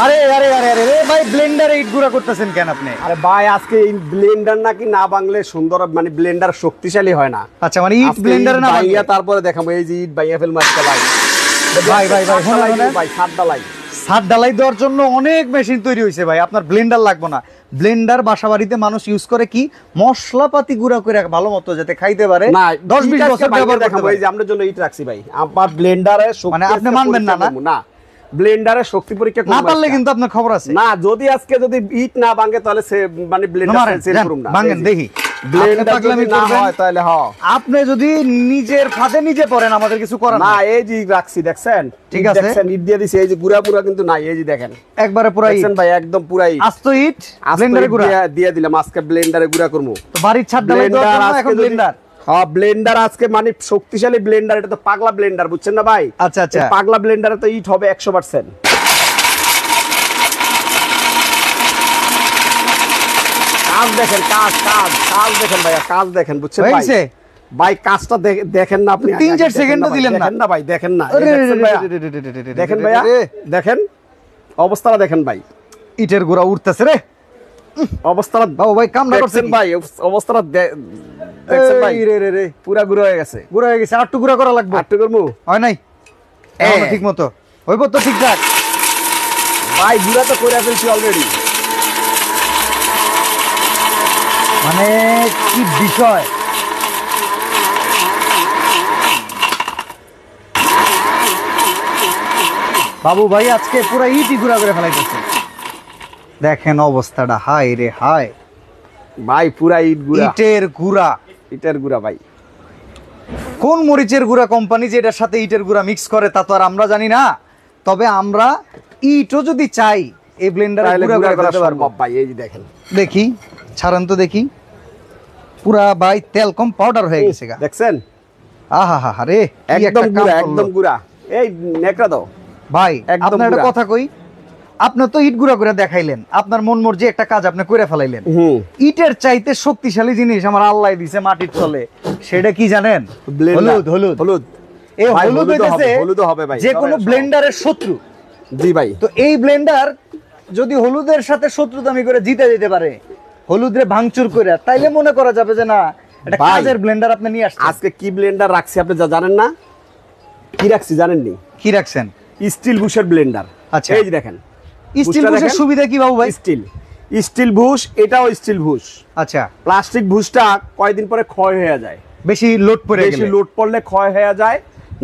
আরে আরে আরে আরে ভাই ব্লেন্ডারে ইট গুঁড়া করতেছেন কেন আপনি? আরে ভাই আজকে এই ব্লেন্ডার নাকি না বাংলে সুন্দর, মানে ব্লেন্ডার শক্তিশালী হয় না। আচ্ছা মানে ইট ব্লেন্ডারে না বাইয়া, তারপরে দেখাবো এই যে ইট বাইয়া ফেলবো আজকে ভাই। ভাই ভাই ভাই ভাই ছাদ ডালাই, ছাদ ডালাই দেওয়ার জন্য অনেক মেশিন তৈরি হয়েছে ভাই, আপনার ব্লেন্ডার লাগবে না। ব্লেন্ডার বাসা বাড়িতে মানুষ ইউজ করে কি মশলাপাতি গুঁড়া করে ভালো মতো যাতে খাইতে পারে, না 10-20 বছর ব্যবহার করতে দেখাবো। পারে। এই যে আমরা জন্য ইট রাখছি ভাই, আমার ব্লেন্ডারে মানে আপনি মানবেন না? না ব্লেন্ডারে শক্তি পরীক্ষা না পারলে কিন্তু আপনার খবর আছে না। যদি আজকে যদি ইট না ভাঙে তাহলে সে মানে ব্লেন্ডার সেল করুম না। ভাঙেন দেখি ব্লেন্ডার যদি না হয় তাহলে আপনি যদি নিজের ফাঁদে নিজে পড়েন, আমাদের কিছু করার না। এই যে রাখছি দেখছেন, ঠিক আছে, দেখছেন ইট দিয়ে দিছি, এই যে গুড়া পুরা কিন্তু নাই, এই যে দেখেন একবারে পুরা ইট দেখছেন ভাই, একদম পুরা ইট আস্ত ইট ব্লেন্ডারে গুঁড়া দিয়ে দিলাম। আজকে ব্লেন্ডারে গুড়া করব। তো বাড়ির ছাদ ডালাই দেওয়ার জন্য এখন ব্লেন্ডার। হ্যাঁ ব্লেন্ডার আজকে মানে শক্তিশালী ব্লেন্ডার, এটা তো পাগলা ব্লেন্ডার, বুঝছেন না ভাই? আচ্ছা আচ্ছা, পাগলা ব্লেন্ডারে তো ইট হবে 100%। কাজ দেখেন, কাজ কাজ কাজ দেখেন ভাইয়া, কাজ দেখেন, বুঝছেন ভাই? ভাই কাজটা দেখেন না আপনি, 3-4 সেকেন্ডও দিলেন না। দেখেন না ভাই, দেখেন না, দেখেন ভাইয়া, দেখেন অবস্থাটা দেখেন ভাই, ইটের গুঁড়া উঠতেছে রে অবস্থাটা। বাবু ভাই কামড়া করছেন ভাই, অবস্থাটা দেখছেন ভাই, রে রে রে পুরা গুঁড়া হয়ে গেছে, গুঁড়া হয়ে গেছে। আটটু গুঁড়া করা লাগবে, আটটু করবো হয় নাই ঠিক মতো হইব তো ঠিকঠাক? ভাই গুঁড়া তো করে ফেলছি অলরেডি। মানে কি বিষয়, বাবু ভাই আজকে পুরো ইটই গুঁড়া করে ফেলাইতেছে। দেখেন অবস্থাটা, হাই রে হাই ভাই, পুরা ইট গুঁড়া, ইটের গুঁড়া, ইটের গুঁড়া ভাই। কোন মরিচের গুঁড়া কোম্পানি যে এটার সাথে ইটের গুঁড়া মিক্স করে তা তো আর আমরা জানি না। তবে আমরা ইটও যদি চাই এই ব্লেন্ডারে গুঁড়া করে দিতে পারবো ভাই। এই যে দেখেন, দেখি ছাড়েন তো দেখি, পুরা ভাই তেল কম পাউডার হয়ে গেছে গা, দেখছেন? আহা হা হা রে, একদম গুঁড়া, একদম গুঁড়া। এই নেকড়া দাও ভাই, আপনার একটা কথা কই, আপনি তো ইট গুঁড়া করে দেখাইলেন, আপনার মন মর্জি একটা কাজ আপনি করে ফেলাইলেন। ইটের চাইতে শক্তিশালী জিনিস আমার আল্লাহ দিছে মাটির তলে, সেটা কি জানেন? হলুদ। হলুদ হলুদ, এই হলুদ হইতেছে হলুদ হবে ভাই যে কোনো ব্লেন্ডারের শত্রু। জি ভাই, তো এই ব্লেন্ডার যদি হলুদের সাথে শত্রুতামি করে জিতে যেতে পারে, হলুদরে ভাঙচুর করে, তাইলে মনে করা যাবে যে না এটা কাজের ব্লেন্ডার আপনি নিয়ে আসছেন। আজকে কি ব্লেন্ডার রাখছি আপনি যা জানেন না? কি রাখছি জানেননি? কি রাখছেন? স্টিল বুশের ব্লেন্ডার। আচ্ছা, এই যে দেখেন স্টিল বুশের সুবিধা কি বাবু ভাই? স্টিল বুশ, এটাও স্টিল বুশ। আচ্ছা, প্লাস্টিক বুশটা কয়দিন পরে ক্ষয় হয়ে যায়, বেশি লোড পড়ে গেলে, বেশি লোড পড়লে ক্ষয় হয়ে যায়,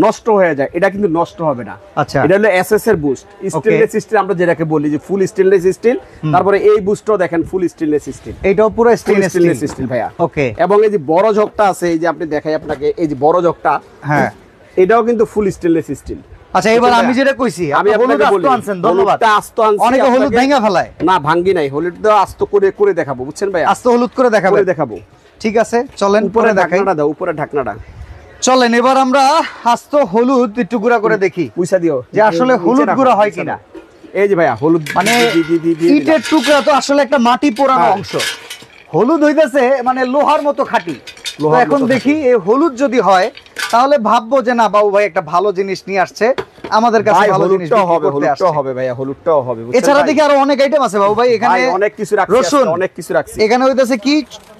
নষ্ট হয়ে যায়। এটা কিন্তু নষ্ট হবে না। আচ্ছা, এটা হলো এসএস এর বুস্ট, স্টেনলেস স্টিল আমরা যেটাকে বলি যে ফুল স্টেনলেস স্টিল। তারপরে এই বুস্টটাও দেখেন ফুল স্টেনলেস স্টিল, এটাও পুরো স্টেনলেস স্টিল ভাইয়া। ওকে, এবং এই যে বড় জগটা আছে, এই যে আপনি দেখাই আপনাকে, এই যে বড় জগটা, হ্যাঁ এটাও কিন্তু ফুল স্টেনলেস স্টিল। আচ্ছা, এবার আমি যেটা কইছি, আমি হলুদ আস্ত আনছেন, ধন্যবাদ। আস্ত আনছি, অনেকে হলুদ ভাঙা ফেলায়, না ভাঙ্গি নাই, হলুদটা আস্ত করে করে দেখাবো, বুঝছেন ভাই? আস্ত হলুদ করে দেখাবো। ঠিক আছে, চলেন উপরে ঢাকনাটা দাও, উপরে ঢাকনাটা। চলেন এবার আমরা আস্ত হলুদ একটু গুঁড়া করে দেখি, পয়সা দিও যে আসলে হলুদ গুঁড়া হয় কিনা। এই যে ভাইয়া হলুদ, মানে ইটের টুকরা তো আসলে একটা মাটি পোড়ানো অংশ, হলুদ হইতেছে মানে লোহার মতো খাঁটি। এখন দেখি এই হলুদ যদি হয় তাহলে ভাববো যে না বাবু ভাই একটা ভালো জিনিস নিয়ে আসছে আমাদের কাছে, ভালো জিনিস হবে, হলুদটাও হবে ভাইয়া, হলুদটাও হবে। এছাড়া দেখি আরো অনেক আইটেম আছে বাবু ভাই, এখানে অনেক কিছু রাখছি, রসুন, অনেক কিছু রাখছি। এখানে হইতেছে কি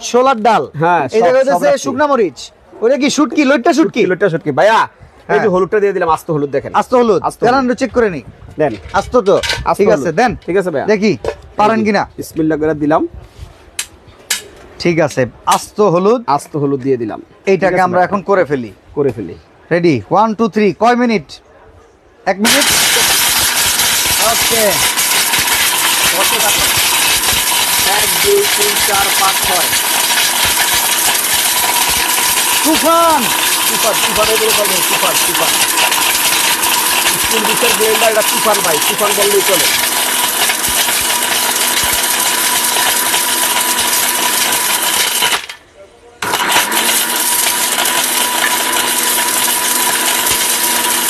ছোলার ডাল, হ্যাঁ, এই জায়গায় হইতেছে শুকনা মরিচ, ওটা কি শুটকি, লইট্টা শুটকি ভাইয়া। এই যে হলুদটা দিয়ে দিলাম, আস্ত হলুদ দেখেন, আস্ত হলুদ জানান, চেক করে নি দেন, আস্ত তো ঠিক আছে, দেন, ঠিক আছে ভাইয়া, দেখি পারেন কিনা। বিসমিল্লাহ করে দিলাম, ঠিক আছে, আস্ত হলুদ দিয়ে দিলাম। এইটাকে আমরা এখন করে ফেলি, রেডি 1 2 3 কয় মিনিট? 1 মিনিট। ওকে, 1 2 3 4 5 6 তুফান স্টিল বুশের ব্লেন্ডার, এটা তুফান ভাই, তুফান বললেই চলে।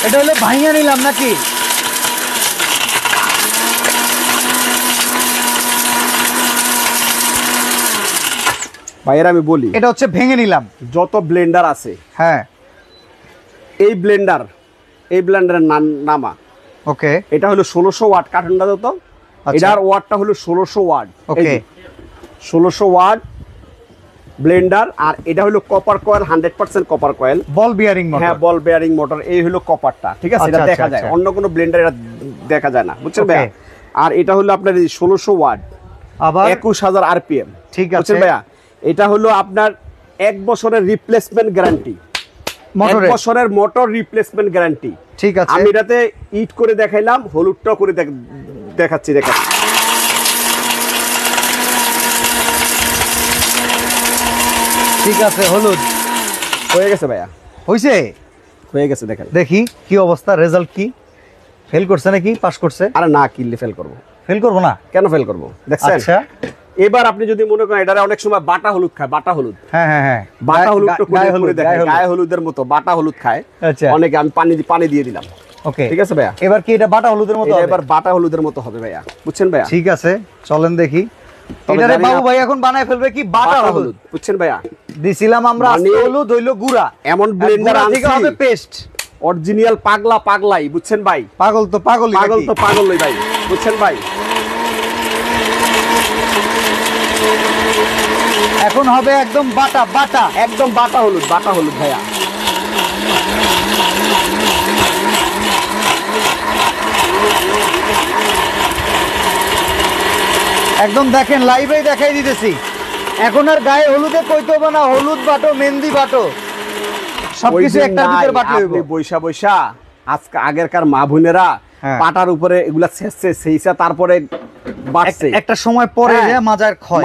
এটা হলো ভাঙিয়ে নিলাম নাকি? ভাইয়ের আমি বলি, এটা হচ্ছে ভেঙে নিলাম। যত ব্লেন্ডার আছে, হ্যাঁ, এই ব্লেন্ডারের নামা, ওকে, এটা হলো 1600 ওয়াট। কার্টুনটা দাও তো, এটার ওয়াটটা হলো 1600 ওয়াট। ওকে 1600 ওয়াট ব্লেন্ডার। আর এটা হলো কপার কয়েল, 100% কপার কয়েল, বল বিয়ারিং মোটর। হ্যাঁ বল বেয়ারিং মোটর। এই হলো কপারটা, ঠিক আছে? এটা দেখা যায়, অন্য কোনো ব্লেন্ডার এটা দেখা যায় না, বুঝছেন ভাইয়া? আর এটা হলো আপনার 1600 ওয়াট, আবার 21000 আরপিএম, ঠিক আছে বুঝছেন ভাইয়া? এটা হলো আপনার 1 বছরের রিপ্লেসমেন্ট গ্যারান্টি, 1 বছরের মোটর রিপ্লেসমেন্ট গ্যারান্টি, ঠিক আছে? আমি এটাতে ইট করে দেখাইলাম, হলুদটাও করে দেখাচ্ছি, দেখেন। ঠিক আছে, হলুদ হয়ে গেছে ভাইয়া, হইছে, হয়ে গেছে। দেখেন দেখি কি অবস্থা, রেজাল্ট কি? ফেল করছে নাকি পাস করছে? আরে না, কিনলে ফেল করব? ফেল করব না, কেন ফেল করব? দেখছেন? আচ্ছা এবার আপনি যদি মনে করেন এটারে অনেক সময় বাটা হলুদ খায়, বাটা হলুদ, হ্যাঁ হ্যাঁ হ্যাঁ, বাটা হলুদটা করে দেখেন, গায়ে হলুদের মতো বাটা হলুদ খায় অনেকে। আমি পানি দিয়ে দিলাম, ওকে ঠিক আছে ভাইয়া? এবার কি এটা বাটা হলুদের মতো হবে? এবার বাটা হলুদের মতো হবে ভাইয়া, বুঝছেন ভাইয়া? ঠিক আছে, চলেন দেখি। এটারে বাবু ভাই এখন বানায় ফেলবে কি বাটা হলুদ, বুঝছেন ভাইয়া? দিছিলাম আমরা আস্ত হলুদ, হইলো গুড়া, এমন ব্লেন্ডার আনছি হবে পেস্ট, অরিজিনাল পাগলাই, বুঝছেন ভাই? পাগল তো পাগলই ভাই, বুঝছেন ভাই? এখন হবে একদম বাটা, একদম বাটা হলুদ ভাইয়া। একদম দেখেন, লাইভেই দেখাই দিতেছি। এখন আর গায়ে হলুদে কইতে হবে না, হলুদ বাটো, মেহেন্দি বাটো, সবকিছু একটা ভিতরে বাটো হইব। বৈশা আজকে আগেরকার মা বোনেরা পাটার উপরে এগুলা সেইসা তারপরে বাড়ছে, একটা সময় পরে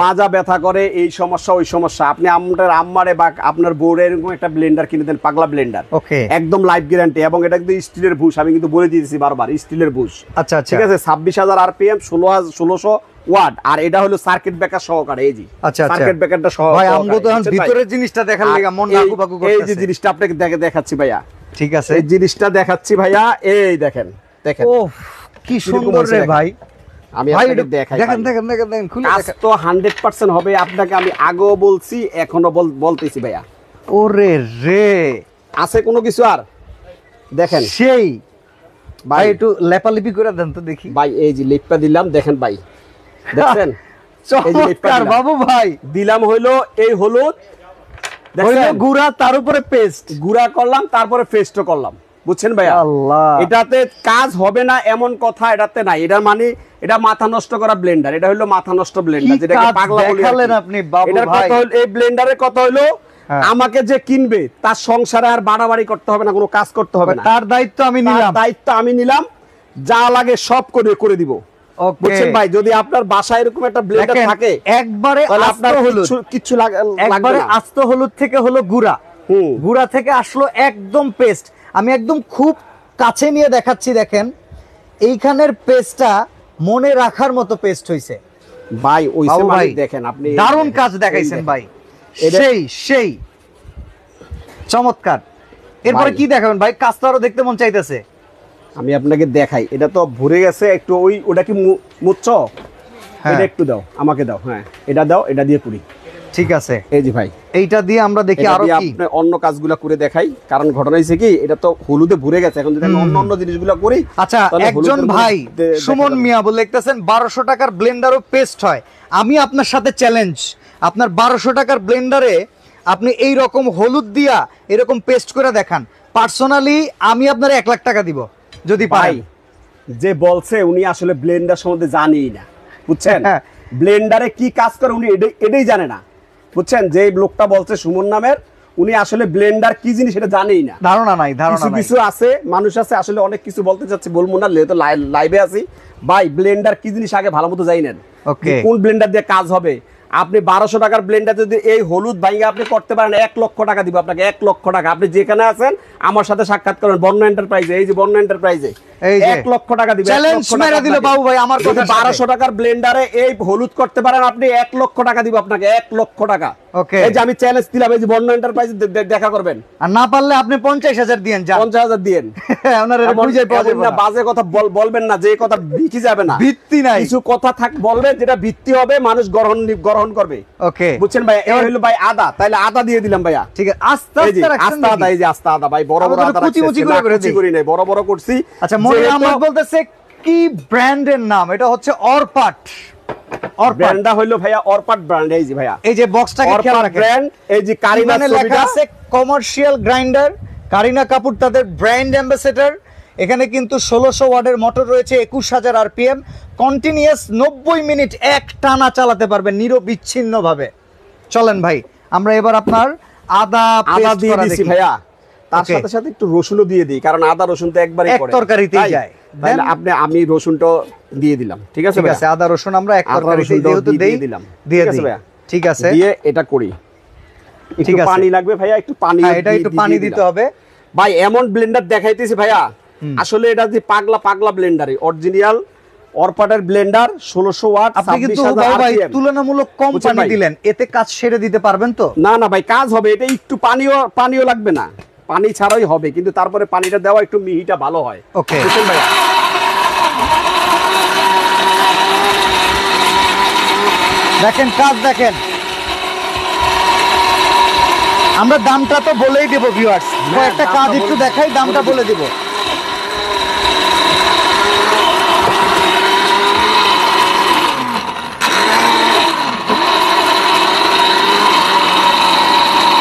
মাজা ব্যথা করে, এই সমস্যা ওই সমস্যা। আপনি আপনার আম্মারে বা আপনার বউরে এরকম একটা ব্লেন্ডার কিনে দেন, পাগলা ব্লেন্ডার, ওকে, একদম লাইফ গ্যারান্টি, এবং এটা কিন্তু স্টিলের বুশ। আমি কিন্তু বলে দিয়েছি বারবার, স্টিলের বুশ, আচ্ছা ঠিক আছে? 26000 আরপিএম, 1600 ওয়াট। আর এটা হলো সার্কিট ব্রেকার সহকারে, এই জি সার্কিট ব্রেকারটা সহকারে। ভাই আমগো তো এখন ভিতরের জিনিসটা দেখার লাগা মন নাকুবাকু করতেছে। এই যে জিনিসটা আপনাকে দেখাচ্ছি ভাইয়া, ঠিক আছে? এই জিনিসটা দেখাচ্ছি ভাইয়া, এই দেখেন ওহ কি সুন্দর রে ভাই। আমি আপনাকে দেখাই, দেখেন খুলে দেখেন তো 100% হবে। আপনাকে আমি আগেও বলছি, এখনো বলতেছি ভাইয়া। ওরে রে, আছে কোনো কিছু আর? দেখেন সেই ভাই, একটু লেপালিপি করে দেন তো দেখি ভাই। এই যে লেপটা দিলাম, দেখেন ভাই, দেখছেন? চমৎকার বাবু ভাই, দিলাম হইলো এই হলুদ, দেখেন গুড়া, তার উপরে পেস্ট, গুড়া করলাম, তারপরে পেস্টও করলাম, বুঝছেন ভাইয়া? এটাতে কাজ হবে না এমন কথা এটাতে নাই। এটা মানে এটা মাথা নষ্ট করা ব্লেন্ডার, এটা হলো মাথা নষ্ট ব্লেন্ডার, যেটাকে পাগলা বলি আপনি বাবু ভাই। এটার কথা হলো, এই ব্লেন্ডারের কথা হলো, আমাকে যে কিনবে তার সংসারে আর বাড়াবাড়ি করতে হবে না, কোনো কাজ করতে হবে না, তার দায়িত্ব আমি নিলাম, যা লাগে সব করে দিব, বুঝছেন ভাই? যদি আপনার বাসায় এরকম একটা ব্লেন্ডার থাকে, একবারে আস্ত হলুদ, কিছু একবারে আস্ত হলুদ থেকে হলো গুড়া, গুড়া থেকে আসলো একদম পেস্ট। আমি একদম খুব কাছে নিয়ে দেখাচ্ছি, দেখেন এইখানের পেস্টটা মনে রাখার মতো পেস্ট হইছে ভাই। ওইসে ভাই দেখেন, আপনি দারুণ কাজ দেখাইছেন ভাই, সেই চমৎকার। এরপরে কি দেখাবেন ভাই? কাজটা আরো দেখতে মন চাইতেছে। আমি আপনাকে দেখাই, এটা তো ভরে গেছে একটু, ওটা কি মুচ্ছ? এটা একটু দাও, আমাকে দাও, হ্যাঁ এটা দাও, এটা দিয়ে করি, ঠিক আছে? এই জি ভাই, এইটা দিয়ে আমরা দেখি আরো কি আপনি অন্য কাজগুলো করে দেখাই। কারণ ঘটনা হইছে কি, এটা তো হলুদে ভরে গেছে, এখন যদি আমি অন্য জিনিসগুলো করি। আচ্ছা, একজন ভাই সুমন মিয়া বলে লিখতেছেন 1200 টাকার ব্লেন্ডারও পেস্ট হয়। আমি আপনার সাথে চ্যালেঞ্জ, আপনার 1200 টাকার ব্লেন্ডারে আপনি এই রকম হলুদ দিয়া এরকম পেস্ট করে দেখান, পার্সোনালি আমি আপনার 1 লাখ টাকা দিব যদি পাই। যে বলছে উনি আসলে ব্লেন্ডার সম্বন্ধে জানেই না, বুঝছেন? ব্লেন্ডারে কি কাজ করে উনি এটাই জানে না, বুঝছেন? যে লোকটা বলছে সুমন নামের, উনি আসলে ব্লেন্ডার কি জিনিস এটা জানেই না, ধারণা নাই। কিছু আছে, মানুষ আছে আসলে অনেক কিছু বলতে চাচ্ছে, বলবো না, তো লাইভে আছি ভাই। ব্লেন্ডার কি জিনিস আগে ভালো মতো জানেন, কোন ব্লেন্ডার দিয়ে কাজ হবে। আপনি 1200 টাকার ব্লেন্ডার যদি এই হলুদ ভাইঙ্গা আপনি করতে পারেন, 1 লক্ষ টাকা দিব আপনাকে, 1 লক্ষ টাকা। আপনি যেখানে আছেন আমার সাথে সাক্ষাৎ করেন, বর্ণ এন্টারপ্রাইজে, এই যে বর্ণ এন্টারপ্রাইজে, 1 লক্ষ টাকা দিবেন। চ্যালেঞ্জ মেরে দিল বাবু ভাই আমার কথা। 1200 টাকার ব্লেন্ডারে এই হলুদ করতে পারেন আপনি, 1 লক্ষ টাকা দিব আপনাকে, 1 লক্ষ টাকা। ওকে, এই যে আমি চ্যালেঞ্জ দিলাম, এই যে বর্ণ এন্টারপ্রাইজে দেখা করবেন, আর না পারলে আপনি 50000 দিয়েন, 50000 দিয়েন। ওনারে বুঝাই পাওয়া যাবে না, বাজে কথা বলবেন না, যে কথা ভিকি যাবে না, ভিত্তি নাই। কিছু কথা বলবেন যেটা ভিত্তি হবে, মানুষ গ্রহণ করবে। ওকে, বুঝছেন ভাই? এই হলো ভাই আদা, তাইলে আদা দিয়ে দিলাম ভাইয়া, ঠিক আছে? আস্তে আস্তে আদা, এই যে আস্তে আদা ভাই, বড় বড় আদা কুচি করি নাই, বড় বড় করছি। আচ্ছা, মনে আমার বলতেছে কি ব্র্যান্ডের নাম? এটা হচ্ছে অরপাট। ব্র্যান্ডটা হলো ভাইয়া অরপাট ব্র্যান্ড। এই যে ভাইয়া, এই যে বক্সটাকে খেয়াল রাখেন, ব্র্যান্ড। এই যে কারিনা লেখা আছে কমার্শিয়াল গ্রাইন্ডার। কারিনা কাপুর তাদের ব্র্যান্ড অ্যাম্বাসেডর। এখানে কিন্তু 1600 ওয়াটের মোটর রয়েছে, 21000 আরপিএম, কন্টিনিউয়াস 90 মিনিট এক টানা চালাতে পারবেন নিরবিচ্ছিন্ন ভাবে। চলেন ভাই, আমরা এবার আপনার আদা দিয়ে দিছি ভাইয়া, তার সাথে সাথে একটু রসুনও দিয়ে দিই, কারণ আদা রসুন তো একবারই এক তরকারিতেই যায়। তাহলে আমি রসুনটা দিয়ে দিলাম। ঠিক আছে ভাই, আদা রসুন আমরা এক তরকারিতেই যেহেতু দিয়ে দিলাম, দিয়ে দিই ভাইয়া। ঠিক আছে, দিয়ে এটা করি। একটু পানি লাগবে ভাইয়া, একটু পানি, এটা একটু পানি দিতে হবে ভাই। এমন ব্লেন্ডার দেখাইতেছি ভাইয়া, আসলে এটা যে পাগলা ব্লেন্ডারই, অরিজিনাল অরপাটের ব্লেন্ডার, 1600 ওয়াট। আপনি কিন্তু ভাই তুলনামূলক কম পানি দিলেন, এতে কাজ সেরে দিতে পারবেন তো? না না ভাই, কাজ হবে। এটা একটু পানিও লাগবে না, পানি ছাড়াই হবে, কিন্তু তারপরে পানিটা দেওয়া একটু মিহিটা ভালো হয়। ওকে ভাইয়া, দেখেন কাজ দেখেন। আমরা দামটা তো বলেই দেব ভিউয়ার্স, একটা কাজ একটু দেখাই, দামটা বলে দিব।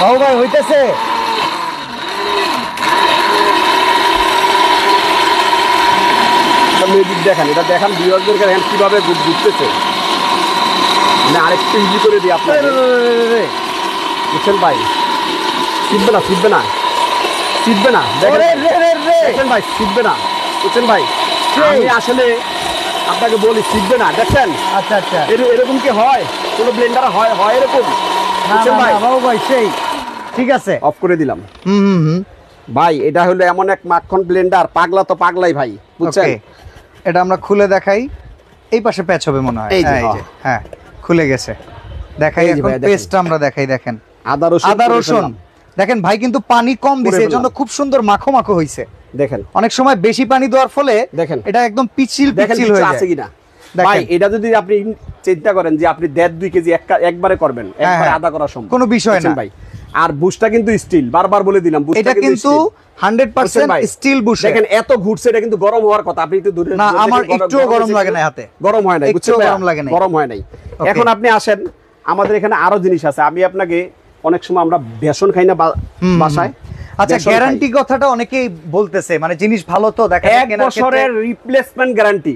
বাবু ভাই হইতেছে? দেখেন, এটা দেখেন ভিউয়ারদের দেখেন কিভাবে ঘুরতেছে। মানে আরেকটু ইজি করে দিই আপনাকে, বুঝছেন ভাই? শিখবে না দেখেন ভাই, শিখবে না, বুঝছেন ভাই? আমি আসলে আপনাকে বলি শিখবে না, দেখছেন? আচ্ছা আচ্ছা, এরকম কি হয়? কোন ব্লেন্ডার হয় এরকম? বাবু ভাই সেই ঠিক আছে, অফ করে দিলাম। ভাই এটা হলো এমন এক মাখন ব্লেন্ডার, পাগলা তো পাগলাই ভাই, বুঝছেন? এটা আমরা খুলে দেখাই, এই পাশে প্যাচ হবে মনে হয়। এই যে হ্যাঁ, খুলে গেছে, দেখাই। এখন পেস্টটা আমরা দেখাই, দেখেন আদা রসুন। দেখেন ভাই কিন্তু পানি কম দিছে, এজন্য খুব সুন্দর মাখো মাখো হইছে। দেখেন অনেক সময় বেশি পানি দেওয়ার ফলে দেখেন এটা একদম পিচ্ছিল হয়ে যায়। আছে কিনা ভাই? এটা যদি আপনি চিন্তা করেন যে আপনি 1.5-2 কেজি একবারে করবেন, একবারে আদা করা সম্ভব, কোনো বিষয় না ভাই। আর বুশটা কিন্তু স্টিল, বারবার বলে দিলাম, এটা কিন্তু 100% স্টিল বুশ। দেখেন এত ঘুরছে, এটা কিন্তু গরম হওয়ার কথা। আপনি একটু দূরে না, আমার একটুও গরম লাগে না, হাতে গরম হয় না, বুঝছেন? গরম হয় নাই। এখন আপনি আসেন, আমাদের এখানে আরো জিনিস আছে। আমি আপনাকে অনেক সময় আমরা বেসন খাই না বাসায়। আচ্ছা, গ্যারান্টি কথাটা অনেকেই বলতেছে, মানে জিনিস ভালো তো দেখেন, 1 বছরের রিপ্লেসমেন্ট গ্যারান্টি,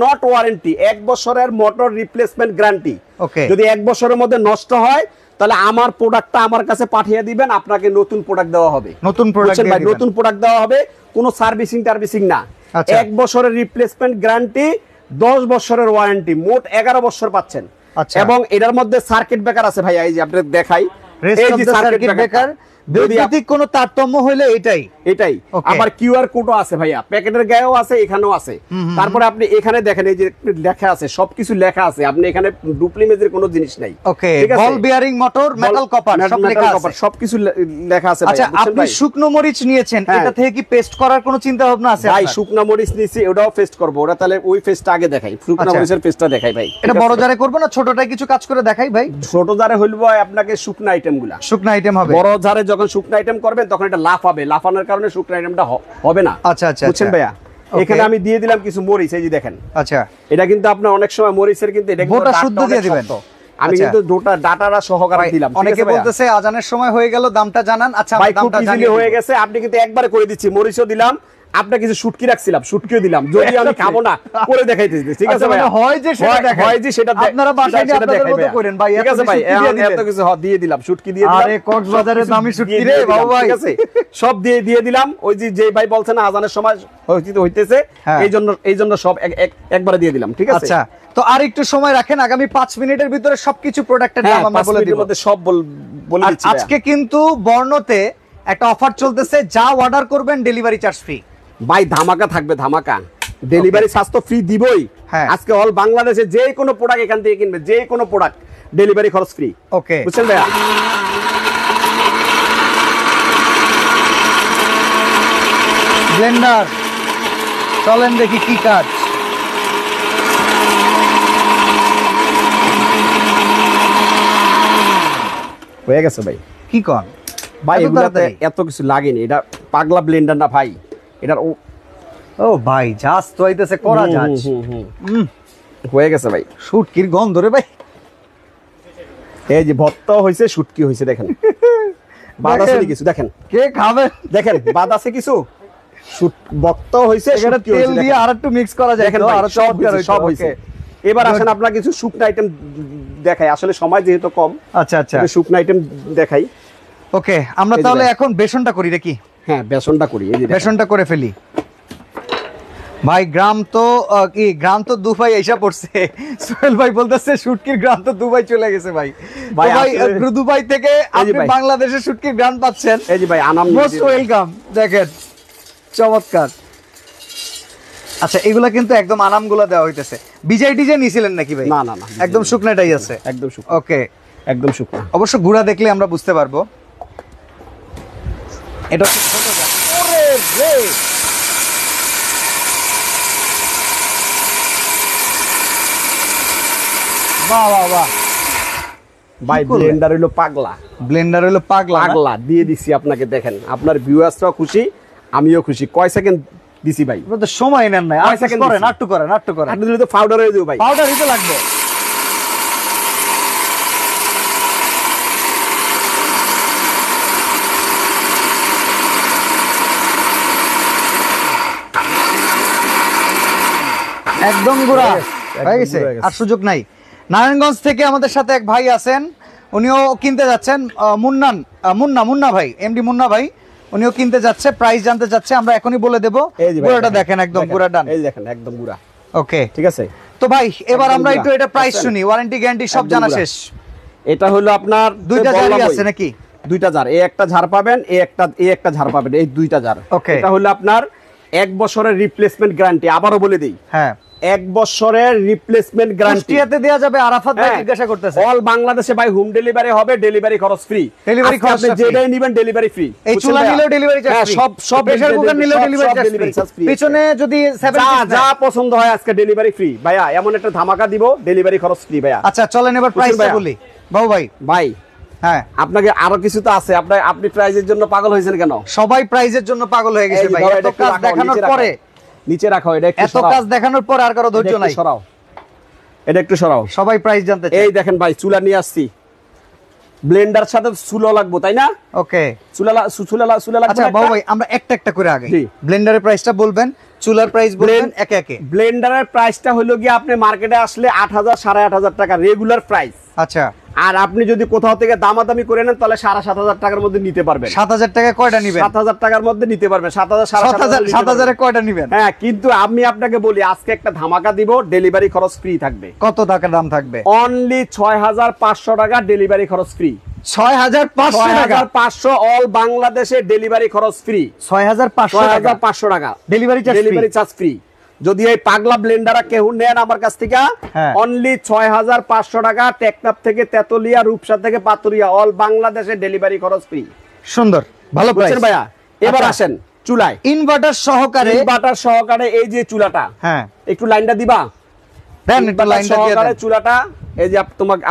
নট ওয়ারেন্টি। 1 বছরের মোটর রিপ্লেসমেন্ট গ্যারান্টি। যদি 1 বছরের মধ্যে নষ্ট হয়, তাহলে আমার প্রোডাক্টটা আমার কাছে পাঠিয়ে দিবেন, আপনাকে নতুন প্রোডাক্ট দেওয়া হবে। নতুন প্রোডাক্ট দেওয়া হবে, কোনো সার্ভিসিং না। 1 বছরের রিপ্লেসমেন্ট গ্যারান্টি, 10 বছরের ওয়ারেন্টি, মোট 11 বছর পাচ্ছেন। এবং এটার মধ্যে সার্কিট ব্রেকার আছে ভাই, এই যে আপনাদের দেখাই, এই যে সার্কিট ব্রেকার। বৈদ্যুতিক কোনো তারতম্য হইলে এটাই। আবার কিউআর কোডও আছে ভাইয়া, প্যাকেটের গায়েও আছে, এখানেও আছে। তারপরে আপনি এখানে দেখেন, এই যে লেখা আছে, সবকিছু লেখা আছে। আপনি এখানে ডুপ্লিকেটের কোনো জিনিস নাই। Okay, ball bearing motor, metal copper, সব লেখা আছে, সবকিছু লেখা আছে। আচ্ছা, আপনি শুকনো মরিচ নিয়েছেন, এটা থেকে কি পেস্ট করার কোনো চিন্তা ভাবনা আছে? ভাই শুকনো মরিচ নিছি, ওটাও পেস্ট করব। ওটা তাহলে ওই পেস্টটা আগে দেখাই, শুকনো মরিচের পেস্টটা দেখাই ভাই। এটা বড় জারে করব না ছোটটায় কিছু কাজ করে দেখাই ভাই? ছোট জারে হইল আপনাকে শুকনো আইটেমগুলা, শুকনো আইটেম হবে। বড় জারে যখন শুকনো আইটেম করবেন, তখন এটা লাফাবে, লাফানোর কারণে শুকনো আইটেমটা হবে না। আচ্ছা আচ্ছা, বুঝছেন ভাইয়া? এখানে আমি দিয়ে দিলাম কিছু মরিচ, এই যে দেখেন। আচ্ছা, এটা কিন্তু আপনার অনেক সময় মরিচের কিন্তু এটা গোটা শুদ্ধ দিয়ে দিবেন। আমি কিন্তু ডাটাটা সহকারে দিলাম। অনেকে বলতেছে আজানের সময় হয়ে গেল, দামটা জানান। আচ্ছা, দামটা জানিয়ে হয়ে গেছে, আপনি কিন্তু একবারে করে দিচ্ছি। মরিচও দিলাম, আপনাকে কিছু শুটকি রাখছিলাম, শুটকিও দিলাম, যদি আমি খাবো না করে দেখাইতেছি। ঠিক আছে ভাই? হয় যে সেটা দেখাই, হয় যে সেটা আপনারা বাসায় সেটা আপনাদের মতো করেন ভাই। ঠিক আছে ভাই, এত কিছু দিয়ে দিলাম, শুটকি দিয়ে দিলাম। আরে কক্সবাজারের দামি শুটকি রে বাবু ভাই। ঠিক আছে, সব দিয়ে দিলাম। ওই যে ভাই বলছেন আজানের সময় হইতেছে, এই জন্য সব একবারে দিয়ে দিলাম। ঠিক আছে, আচ্ছা। তো আর একটু সময় রাখেন, আগামী 5 মিনিটের ভিতরে সবকিছু প্রোডাক্টের দাম আমরা বলে দিব। সব বলে দিচ্ছি। আজকে কিন্তু বর্ণতে একটা অফার চলতেছে, যা অর্ডার করবেন ডেলিভারি চার্জ ফ্রি। ভাই ধামাকা থাকবে, ধামাকা। ডেলিভারি চার্জ তো ফ্রি দিবই। আজকে অল বাংলাদেশে যে কোনো প্রোডাক্ট এখান থেকে কিনবে, যে কোনো প্রোডাক্ট ডেলিভারি খরচ ফ্রি। ওকে, বুঝছেন ভাইয়া? ব্লেন্ডার, চলেন দেখি কি কাজ। হয়ে গেছে ভাই। কি কন ভাই, এগুলাতে এত কিছু লাগেনি। এটা পাগলা ব্লেন্ডার না ভাই, এটার ও ভাই জাস্ট তো হইতেছে করা যাচ হয়ে গেছে ভাই, শুটকির গন্ধ রে ভাই। এই যে ভর্তা হইছে, শুটকি হইছে, দেখেন বাদ আছে কিছু, দেখেন কে খাবে, দেখেন বাদ আছে কিছু, ভর্তা হইছে, এখানে শুটকি তেল হইছে, দিয়ে আর একটু মিক্স করা যায়, দেখেন তো ভাই, আরো সব চমৎকার হইছে, সব হইছে। এবার আসেন আপনার কিছু শুকনো আইটেম দেখাই, আসলে সময় যেহেতু কম, আচ্ছা আচ্ছা শুকনো আইটেম দেখাই। ওকে, আমরা তাহলে এখন বেসনটা করি নাকি? হ্যাঁ বেসনটা করি, এই যে বেসনটা করে ফেলি। ভাই গ্রাম তো কি, গ্রাম তো দুবাই এসে পড়ছে। সোহেল ভাই বলতেছে শুটকির গ্রাম তো দুবাই চলে গেছে ভাই। ভাই দুবাই থেকে আপনি বাংলাদেশে শুটকির গ্রাম পাচ্ছেন, এই যে ভাই আনাম, মোস্ট ওয়েলকাম। দেখেন চমৎকার। আচ্ছা এগুলা কিন্তু একদম আনামগুলা দেওয়া হইতেছে। বিজয় ডিজে নিছিলেন নাকি ভাই? না না না, একদম শুকনাটাই আছে, একদম শুকনো। ওকে, একদম শুকনো। অবশ্য গুড়া দেখলে আমরা বুঝতে পারবো এটা হচ্ছে ছোট গাছ। ওরে রে, বাহ বাহ বাহ ভাই ব্লেন্ডার হইলো পাগলা, ব্লেন্ডার হলো পাগলা পাগলা দিয়ে দিছি আপনাকে, দেখেন আপনার ভিউয়ার্সরাও খুশি, আমিও খুশি। কয় সেকেন্ড দিছি ভাই? তো সময় নেন না, আর সেকেন্ড করেন, আটটু করেন, আটটু করেন। আপনি দিলে তো পাউডার হয়ে যাবে ভাই, পাউডার দিতে লাগবে। একদম গুড়া হয়ে গেছে, আর সুযোগ নাই। নারায়ণগঞ্জ থেকে আমাদের সাথে এক ভাই আছেন, উনিও কিনতে যাচ্ছেন, মুন্না ভাই, এমডি মুন্না ভাই, উনিও কিনতে যাচ্ছে, প্রাইস জানতে চাচ্ছে, আমরা এখনই বলে দেব। গুড়াটা দেখেন একদম গুড়া ডান, এই দেখেন একদম গুড়া। ওকে ঠিক আছে, তো ভাই এবার আমরা একটু এটা প্রাইস শুনি, ওয়ারেন্টি গ্যারান্টি সব জানা শেষ। এটা হলো আপনার দুইটা জারি আছে নাকি? দুইটা জার, এই একটা ঝাড় পাবেন, এই একটা ঝাড় পাবেন, এই দুইটা জার। এটা হলো আপনার 1 বছরের রিপ্লেসমেন্ট গ্যারান্টি, আবারও বলে দেই, হ্যাঁ 1 বছরের রিপ্লেসমেন্ট গ্যারান্টি। কুষ্টিয়াতে দেয়া যাবে, আরাফাত ভাই জিজ্ঞাসা করতেছে। অল বাংলাদেশে ভাই হোম ডেলিভারি হবে, ডেলিভারি খরচ ফ্রি, ডেলিভারি খরচ আপনি যেটাই নেবেন ডেলিভারি ফ্রি। এই চুলা নিলেও ডেলিভারি চার্জ ফ্রি, সব প্রেসার কুকার নিলেও ডেলিভারি চার্জ ফ্রি, পিছনে যদি 7 পিস যা পছন্দ হয় আজকে ডেলিভারি ফ্রি ভাইয়া, এমন একটা ধামাকা দিব, ডেলিভারি খরচ ফ্রি ভাইয়া। আচ্ছা চলেন এবার প্রাইসটা বলি বাবু ভাই। ভাই হ্যাঁ আপনাকে আরো কিছু তো আছে, আপনি প্রাইজের জন্য পাগল হয়েছেন কেন? সবাই প্রাইজের জন্য পাগল হয়ে গেছে ভাই, এত কাজ দেখানোর পরে, নিচে রাখো এটা, এত কাজ দেখানোর পরে আর কারো ধৈর্য নাই, সরাও এটা একটু সরাও, সবাই প্রাইস জানতে চায়। এই দেখেন ভাই চুলা নিয়ে আসছি, ব্লেন্ডার সাথে চুলা লাগবে তাই না? ওকে চুলা লাগবে। আচ্ছা বাবু ভাই আমরা একটা একটা করে আগে ব্লেন্ডারের প্রাইসটা বলবেন, চুলার প্রাইস বলবেন একে একে। ব্লেন্ডারের প্রাইসটা হলো কি, আপনি মার্কেটে আসলে 8,000 8,500 টাকা রেগুলার প্রাইস। আচ্ছা, আর আপনি যদি কোথাও থেকে দামাদামি করে নেন তাহলে 7,500 টাকার মধ্যে নিতে পারবেন। 7,000 টাকা কয়টা নিবেন? 7,000 টাকার মধ্যে নিতে পারবেন, 7,000 এ কয়টা নিবেন? হ্যাঁ, কিন্তু আমি আপনাকে বলি আজকে একটা ধামাকা দিব, ডেলিভারি খরচ ফ্রি থাকবে। কত টাকা দাম থাকবে? অনলি 6,500 টাকা ডেলিভারি খরচ ফ্রি। 6,500 অল বাংলাদেশে ডেলিভারি খরচ ফ্রি। 6,500 টাকা ডেলিভারি চার্জ ফ্রি। যদি এই পাগলা ব্লেন্ডার কেউ নেন আমার কাছ থেকে, অনলি 6,500 টাকা, টেকনাফ থেকে তেতুলিয়া, রূপসা থেকে পাতুরিয়া, অল বাংলাদেশে ডেলিভারি খরচ ফ্রি। সুন্দর, ভালো প্রাইস ভাইয়া। এবার আসেন চুলায়, ইনভার্টার সহকারে এই যে চুলাটা, হ্যাঁ একটু লাইনটা দিবা, দেন একটু লাইনটা দিয়ে দেন। চুলাটা এই যে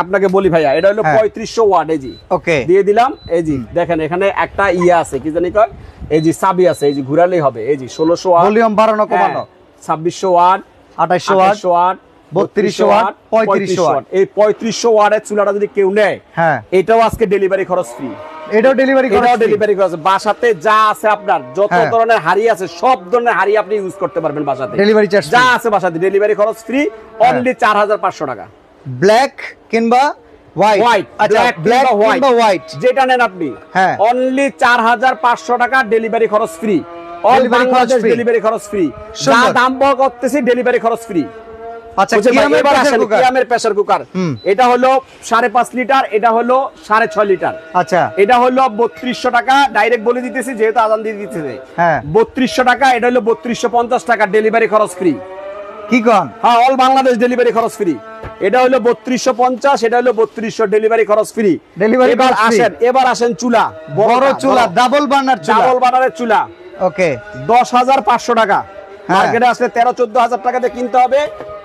আপনাকে বলি ভাইয়া, এটা হলো 3500 ওয়াট, এই যে ওকে দিয়ে দিলাম। এই যে দেখেন এখানে একটা ইয়া আছে, কি জানি কয়, এই যে চাবি আছে, এই যে ঘুরালেই হবে। এই যে 1600 ওয়াট, ভলিউম বাড়ানো কমানো, 2600 ওয়াট, 2800 ওয়াট, 3200 ওয়াট, 3500 ওয়াট। এই 3500 ওয়াটের চুলাটা যদি কেউ নেয়, হ্যাঁ এটাও আজকে ডেলিভারি খরচ ফ্রি। এটাও ডেলিভারি খরচ। বাসাতে যা আছে আপনার, যত ধরনের হাড়ি আছে, সব ধরনের হাড়ি আপনি ইউজ করতে পারবেন বাসাতে, ডেলিভারি চার্জ যা আছে বাসাতে ডেলিভারি খরচ ফ্রি। অনলি 4,500 টাকা। ব্ল্যাক কিংবা হোয়াইট, আচ্ছা ব্ল্যাক কিংবা হোয়াইট যেটা নেন আপনি, অনলি 4,500 টাকা ডেলিভারি খরচ ফ্রি। অল বাংলাদেশ ডেলিভারি খরচ ফ্রি। যা দাম বল করতেছি ডেলিভারি খরচ ফ্রি। আচ্ছা, কিয়ামের প্রেসার কুকার, এটা হলো 5.5 লিটার, এটা হলো 6.5 লিটার। আচ্ছা, এটা হলো 3200 টাকা, ডাইরেক্ট বলে দিতেছি যেহেতু আজান দিয়ে দিতেছে। 3200 টাকা, এটা হলো 3250 টাকা ডেলিভারি খরচ ফ্রি। কি কোন? হ্যাঁ, অল বাংলাদেশ ডেলিভারি খরচ ফ্রি। এটা হলো 3250, এটা হলো 3200 ডেলিভারি খরচ ফ্রি। এবার আসেন চুলা, বড় চুলা, ডাবল বার্নারের চুলা। ওকে, 10,500 টাকা। মার্কেটে আসলে 13-14,000 টাকা দিয়ে কিনতে হবে,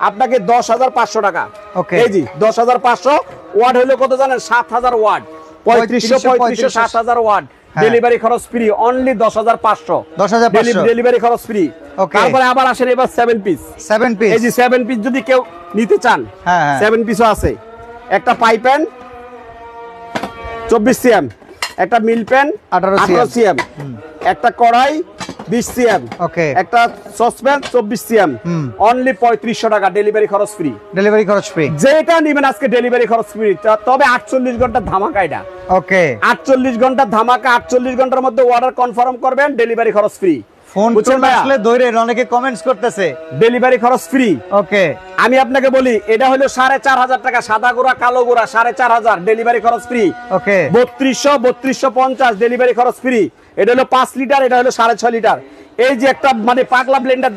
আপনাকে 10,500 টাকা। এই জি 10,500 ওয়াট হলো কত জানেন? 7,000 ওয়াট। 3500 7,000 ওয়াট ডেলিভারি খরচ ফ্রি, অনলি 10,500। 10,500 ডেলিভারি খরচ ফ্রি। তারপরে আবার আসেন এবার 7 পিস। 7 পিস, এই যে 7 পিস যদি কেউ নিতে চান, 7 পিসও আছে। একটা পাই প্যান 24 সিএম, একটা মিল প্যান 18 সিএম, একটা কড়াই 20 সিএম, ওকে, একটা সসপ্যান 24 সিএম, অনলি 3500 টাকা, ডেলিভারি খরচ ফ্রি। ডেলিভারি খরচ ফ্রি, যেটা নেবেন আজকে ডেলিভারি খরচ ফ্রি। তবে 48 ঘন্টা ধামাকা এটা। ওকে, 48 ঘন্টা ধামাকা, 48 ঘন্টার মধ্যে অর্ডার কনফার্ম করবেন, ডেলিভারি খরচ ফ্রি। ফোন চলে আসলে দৌড়েন, অনেকে কমেন্টস করতেছে ডেলিভারি খরচ ফ্রি। ওকে, আমি আপনাকে বলি এটা হলো 4500 টাকা, সাদা গোড়া কালো গোড়া 4500, ডেলিভারি খরচ ফ্রি। ওকে, 3250 ডেলিভারি খরচ ফ্রি। এটা হলো 5 লিটার, এটা হলো 6.5 লিটার। এই যে একটা মানে পাগলা ব্লেন্ডার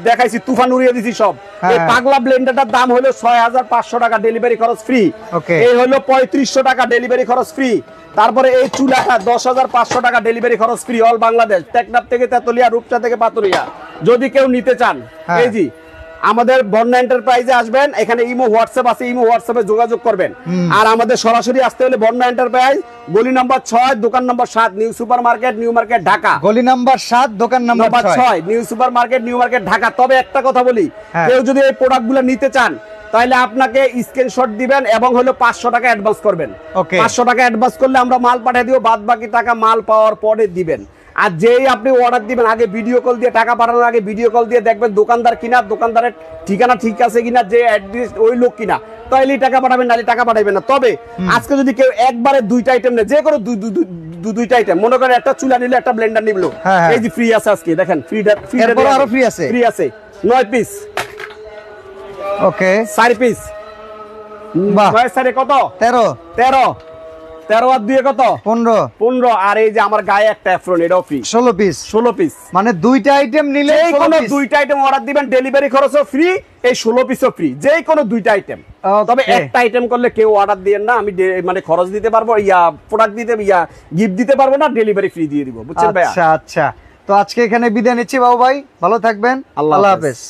দেখাইছি, তুফান উড়িয়ে দিছি সব। এই পাগলা ব্লেন্ডারটার দাম হলো 6500 টাকা, ডেলিভারি খরচ ফ্রি। এই হলো 3500 টাকা, ডেলিভারি খরচ ফ্রি। তারপরে এই চুলাটা 10,500 টাকা, ডেলিভারি খরচ ফ্রি, অল বাংলাদেশ, টেকনাফ থেকে তেতুলিয়া, রূপসা থেকে পাতুরিয়া। যদি কেউ নিতে চান, এই জি আমাদের বন্যা এন্টারপ্রাইজে আসবেন, এখানে ইমো হোয়াটসঅ্যাপ আছে, ইমো হোয়াটসঅ্যাপে যোগাযোগ করবেন। আর আমাদের সরাসরি আসতে হলে বন্যা এন্টারপ্রাইজ, গলি নাম্বার 6, দোকান number 7, new super market, new market, Dhaka. গলি নাম্বার 7, দোকান number 6, new super market, new market, Dhaka. তবে একটা কথা বলি, কেউ যদি এই প্রোডাক্টগুলো নিতে চান, তাহলে আপনাকে স্ক্রিনশট দিবেন এবং হলো 500 টাকা অ্যাডভান্স করবেন। 500 টাকা অ্যাডভান্স করলে আমরা মাল পাঠিয়ে দিব, বাদ বাকি টাকা মাল পাওয়ার পরে দিবেন। আর যেই আপনি অর্ডার দিবেন, আগে ভিডিও কল দিয়ে, টাকা পাঠানোর আগে ভিডিও কল দিয়ে দেখবেন দোকানদার কিনা, দোকানদারের ঠিকানা ঠিক আছে কিনা, যে অ্যাড্রেস ওই লোক কিনা, তাইলেই টাকা পাঠাবেন, নাহলে টাকা পাঠাবেন না। তবে আজকে যদি কেউ একবারে 2টা আইটেম নেয়, যে কোনো 2টা আইটেম, মনে করেন একটা চুলা নিলে, একটা ব্লেন্ডার নিলো, এই যে ফ্রি আছে আজকে, দেখেন আরো ফ্রি আছে, 9 পিস, ওকে, 4 পিস, বাহ, 9 সারে কত? 13 আর 2 কত? 15। আর এই যে আমার গায়ে একটা অ্যাফ্রন, এটাও ফ্রি, 16 পিস। মানে 2টা আইটেম নিলে, যে কোনো 2টা আইটেম অর্ডার দিবেন, ডেলিভারি খরচও ফ্রি, এই 16 পিসও ফ্রি, যে কোনো 2টা আইটেম। তবে একটা আইটেম করলে কেউ অর্ডার দিবেন না, আমি মানে খরচ দিতে পারবো, প্রোডাক্ট দিতে, গিফট দিতে পারবো না, ডেলিভারি ফ্রি দিয়ে দিব, বুঝছেন ভাই? আচ্ছা, তো আজকে এখানে বিদায় নিচ্ছি বাবু ভাই, ভালো থাকবেন, আল্লাহ হাফেজ।